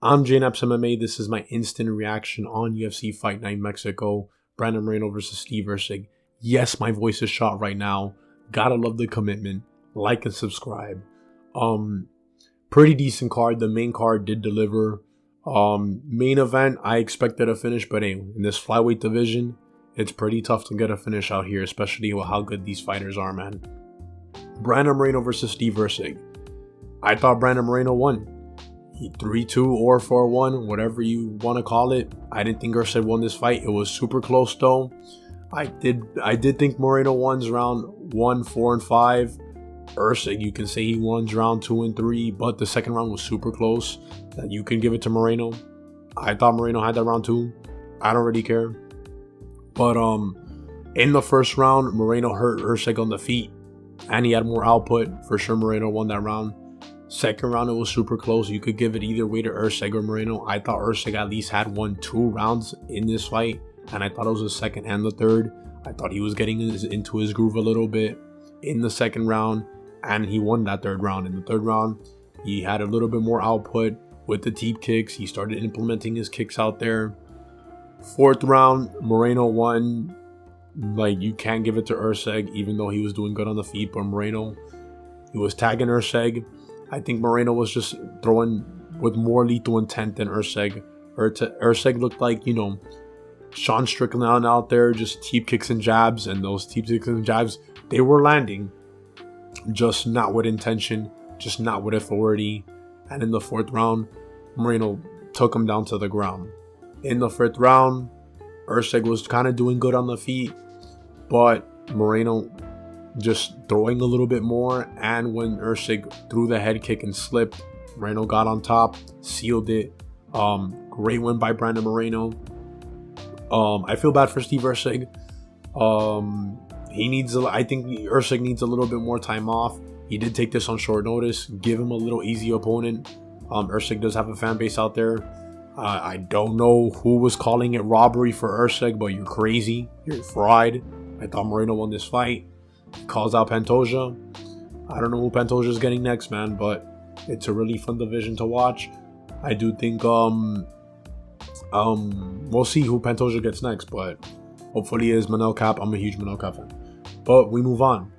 I'm JNAPS MMA. This is my instant reaction on UFC Fight Night Mexico. Brandon Moreno versus Steve Erceg. Yes, my voice is shot right now. Gotta love the commitment. Like and subscribe. Pretty decent card. The main card did deliver. Main event, I expected a finish, but hey, in this flyweight division, it's pretty tough to get a finish out here, especially with how good these fighters are, man. Brandon Moreno versus Steve Erceg. I thought Brandon Moreno won. 3-2 or 4-1, whatever you want to call it. I didn't think Erceg won this fight. It was super close though. I did think Moreno won round 1, 4, and 5. Erceg, you can say he won round 2 and 3, but the second round was super close. That you can give it to Moreno. I thought Moreno had that round 2. I don't really care. But in the first round, Moreno hurt Erceg on the feet, and he had more output. For sure, Moreno won that round. Second round, it was super close. You could give it either way to Erceg or Moreno. I thought Erceg at least had 2 rounds in this fight, and I thought it was the second and the third. I thought he was getting into his groove a little bit in the second round, and he won that third round. In the third round, he had a little bit more output with the teep kicks. He started implementing his kicks out there. Fourth round, Moreno won. Like, you can't give it to Erceg, even though he was doing good on the feet, but Moreno, he was tagging Erceg. I think Moreno was just throwing with more lethal intent than Erceg. Erceg looked like, Sean Strickland out there, just teep kicks and jabs, and those teep kicks and jabs, they were landing, just not with intention, just not with authority. And in the fourth round, Moreno took him down to the ground. In the fifth round, Erceg was kind of doing good on the feet, but Moreno just throwing a little bit more, and when Erceg threw the head kick and slipped, Moreno got on top, sealed it. Great win by Brandon Moreno. I feel bad for Steve Erceg. I think Erceg needs a little bit more time off. He did take this on short notice. Give him a little easy opponent. Erceg does have a fan base out there. I don't know who was calling it robbery for Erceg, but you're crazy. You're fried. I thought Moreno won this fight. Calls out Pantoja. I don't know who Pantoja is getting next, man, but it's a really fun division to watch. I do think we'll see who Pantoja gets next, but hopefully it is Manuel Cap. I'm a huge Manuel Cap fan. But we move on.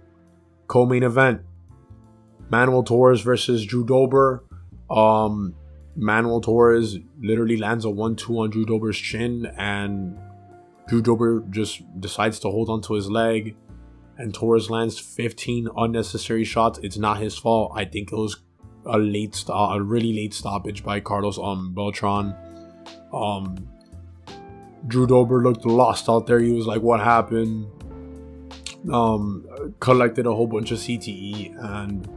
Co-main event, Manuel Torres versus Drew Dober. Manuel Torres literally lands a 1-2 on Drew Dober's chin, and Drew Dober just decides to hold onto his leg, and Torres lands 15 unnecessary shots. It's not his fault. I think it was a really late stoppage by Carlos Beltran. Drew Dober looked lost out there. He was like, what happened? Collected a whole bunch of CTE, and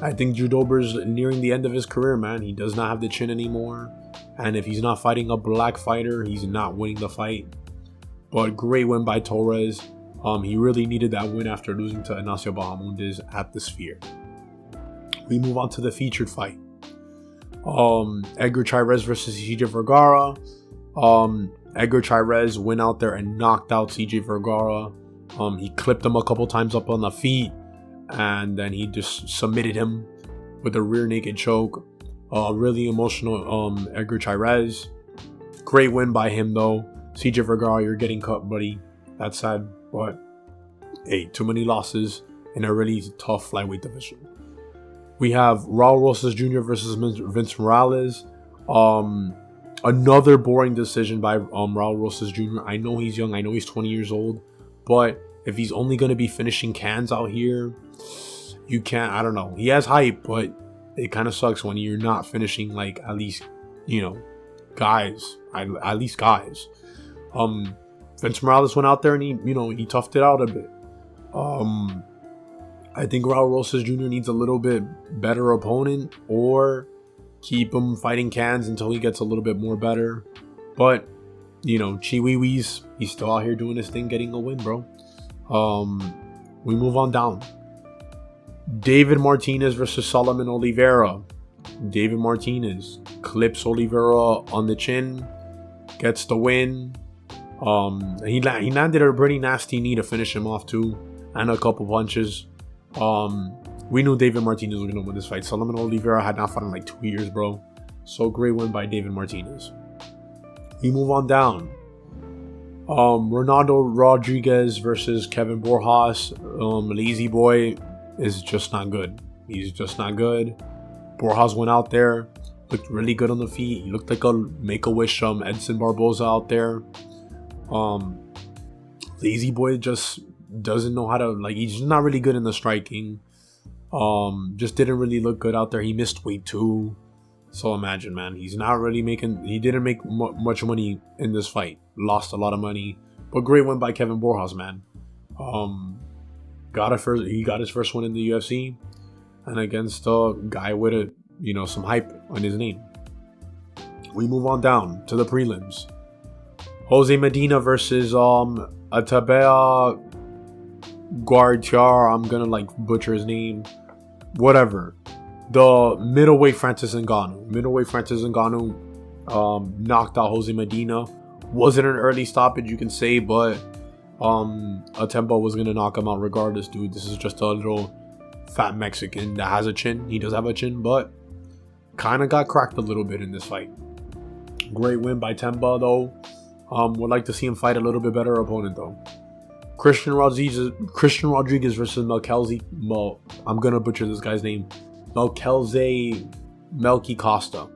I think Drew Dober's nearing the end of his career, man. He does not have the chin anymore, and if he's not fighting a black fighter, he's not winning the fight. But great win by Torres. He really needed that win after losing to Ignacio Bahamondes at the Sphere. We move on to the featured fight. Edgar Chairez versus CJ Vergara. Edgar Chairez went out there and knocked out CJ Vergara. He clipped him a couple times up on the feet, and then he just submitted him with a rear naked choke. Really emotional Edgar Chairez. Great win by him though. CJ Vergara, you're getting cut, buddy. That's sad, but hey, too many losses in a really tough flyweight division. We have Raul Rosas Jr. versus Vince Morales. Another boring decision by Raul Rosas Jr. I know he's young. I know he's 20 years old, but if he's only going to be finishing cans out here, you can't. I don't know. He has hype, but it kind of sucks when you're not finishing like at least guys. At least guys. Vince Morales went out there and he toughed it out a bit. I think Raul Rosas Jr. needs a little bit better opponent, or keep him fighting cans until he gets a little bit more better. But, Chiwiwis, he's still out here doing his thing, getting a win, bro. We move on down. David Martinez versus Solomon Oliveira. David Martinez clips Oliveira on the chin, gets the win. He landed a pretty nasty knee to finish him off too, and a couple punches. We knew David Martinez was going to win this fight. Solomon Oliveira had not fought in like 2 years, bro. So great win by David Martinez. We move on down. Ronaldo Rodriguez versus Kevin Borjas. Lazy boy is just not good. He's just not good. Borjas went out there, looked really good on the feet. He looked like a Make-A-Wish Edson Barboza out there. Lazy boy just doesn't know how to, like, he's just not really good in the striking. Just didn't really look good out there. He missed weight too. So imagine, man, he didn't make much money in this fight. Lost a lot of money. But great win by Kevin Borjas, man. He got his first win in the UFC. And against a guy with some hype on his name. We move on down to the prelims. Jose Medina versus Atabea Guartiar. I'm gonna butcher his name. Whatever. The middleweight Francis Ngannou. Knocked out Jose Medina. Wasn't an early stoppage, you can say, but Atemba was gonna knock him out regardless, dude. This is just a little fat Mexican that has a chin. He does have a chin, but kind of got cracked a little bit in this fight. Great win by Temba, though. Would like to see him fight a little bit better opponent, though. Christian Rodriguez versus I'm gonna butcher this guy's name. Melky Costa.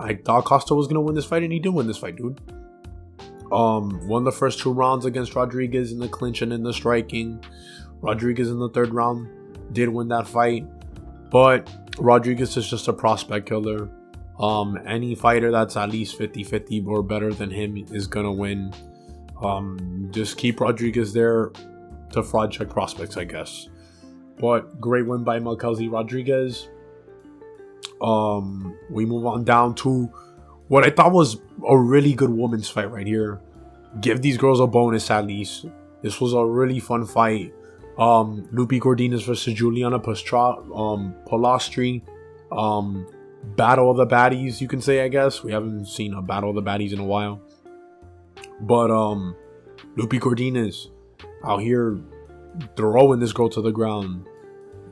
I thought Costa was gonna win this fight, and he did win this fight, dude. Won the first 2 rounds against Rodriguez in the clinch and in the striking. Rodriguez in the 3rd round did win that fight, but Rodriguez is just a prospect killer. Any fighter that's at least 50-50 or better than him is gonna win. Just keep Rodriguez there to fraud check prospects, I guess. But great win by Melkelzi Rodriguez. We move on down to what I thought was a really good women's fight right here. Give these girls a bonus at least. This was a really fun fight. Lupi Cordinas versus Juliana Polastri. Battle of the baddies, you can say, I guess. We haven't seen a battle of the baddies in a while. But Lupi Cordinas out here throwing this girl to the ground.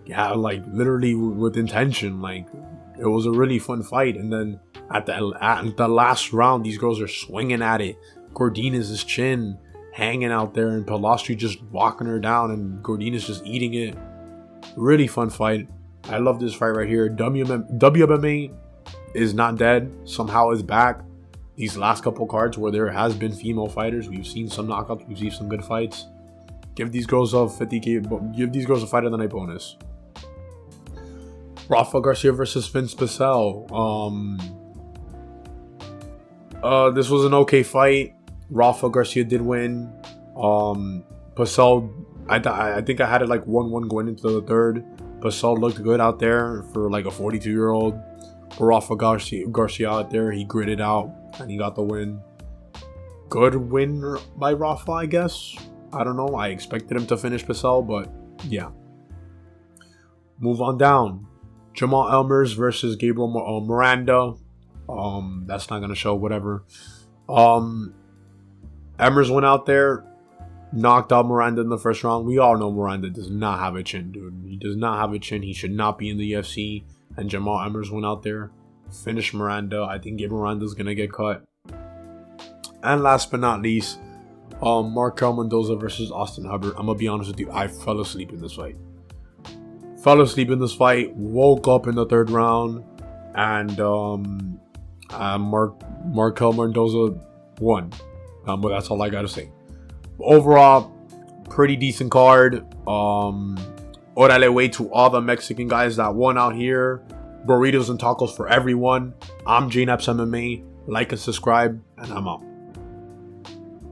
Yeah, literally with intention. It was a really fun fight. And then at the last round, these girls are swinging at it. Cordinas' chin hanging out there, and Polastri just walking her down, and Cordinas just eating it. Really fun fight. I love this fight right here. WMA is not dead. Somehow is back. These last couple cards where there has been female fighters, we've seen some knockouts, we've seen some good fights. Give these girls a 50K. Give these girls a fight of the night bonus. Rafa Garcia versus Vince Pacell. This was an okay fight. Rafa Garcia did win. Pacell, I think I had it 1-1 going into the 3rd. Pacell looked good out there for a 42-year-old. Rafa Garcia out there, he gritted out and he got the win. Good win by Rafa, I guess. I don't know. I expected him to finish Pacell, but yeah. Move on down. Jamal Elmers versus Gabriel Miranda. That's not gonna show. Whatever. Elmers went out there, knocked out Miranda in the 1st round. We all know Miranda does not have a chin, dude. He does not have a chin. He should not be in the UFC. And Jamal Elmers went out there, finished Miranda. I think Gabriel Miranda's gonna get cut. And last but not least, Markel Mendoza versus Austin Hubbard. I'm gonna be honest with you, I fell asleep in this fight. Woke up in the 3rd round, and Markel Mendoza won. But that's all I gotta say. Overall, pretty decent card. Orale way to all the Mexican guys that won out here. Burritos and tacos for everyone. I'm J-Naps MMA. Like and subscribe, and I'm out.